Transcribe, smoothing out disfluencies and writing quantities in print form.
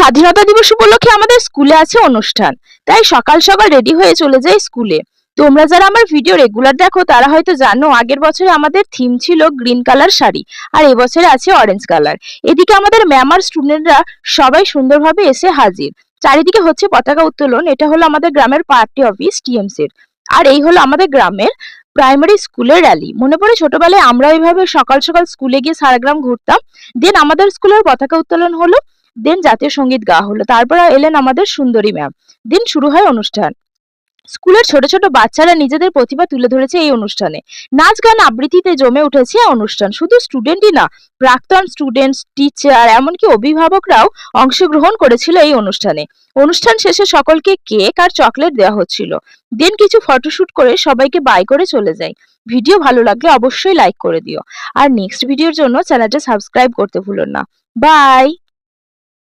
স্বাধীনতা দিবস উপলক্ষে আমাদের স্কুলে আছে অনুষ্ঠান, তাই সকাল সকাল রেডি হয়ে চলে যাই স্কুলে। তোমরা যারা আমার ভিডিও রেগুলার দেখো তারা হয়তো জানো আগের বছরে আমাদের থিম ছিল গ্রিন কালার শাড়ি, আর এবছরে আছে অরেঞ্জ কালার। এদিকে আমাদের ম্যাম আর স্টুডেন্টরা সবাই সুন্দরভাবে এসে হাজির। চারিদিকে হচ্ছে পতাকা উত্তোলন। এটা হলো আমাদের গ্রামের পার্টি অফিস টিএমসির। আর এই হলো আমাদের গ্রামের প্রাইমারি স্কুলের র্যালি। মনে পড়ে ছোটবেলায় আমরা এইভাবে সকাল সকাল স্কুলে গিয়ে সারা গ্রাম ঘুরতাম। দেন আমাদের স্কুলের পতাকা উত্তোলন হলো, দেন জাতীয় সঙ্গীত গাওয়া হলো, তারপর এলেন আমাদের সুন্দরী ম্যাম। দিন শুরু হয় অনুষ্ঠান। স্কুলের ছোট ছোট বাচ্চারা নিজেদের প্রতিভা তুলে ধরেছে এই অনুষ্ঠানে। নাচ গান আবৃত্তিতে জমে উঠেছে অনুষ্ঠান। শুধু স্টুডেন্টই না, প্রাক্তন স্টুডেন্টস, টিচার, এমনকি অভিভাবকরাও অংশগ্রহণ করেছিল এই অনুষ্ঠানে। অনুষ্ঠান শেষে সকলকে কেক আর চকলেট দেওয়া হচ্ছিল। দেন কিছু ফটোশুট করে সবাইকে বাই করে চলে যায়। ভিডিও ভালো লাগলে অবশ্যই লাইক করে দিও, আর নেক্সট ভিডিওর জন্য চ্যানেলটা সাবস্ক্রাইব করতে ভুলো না। বাই।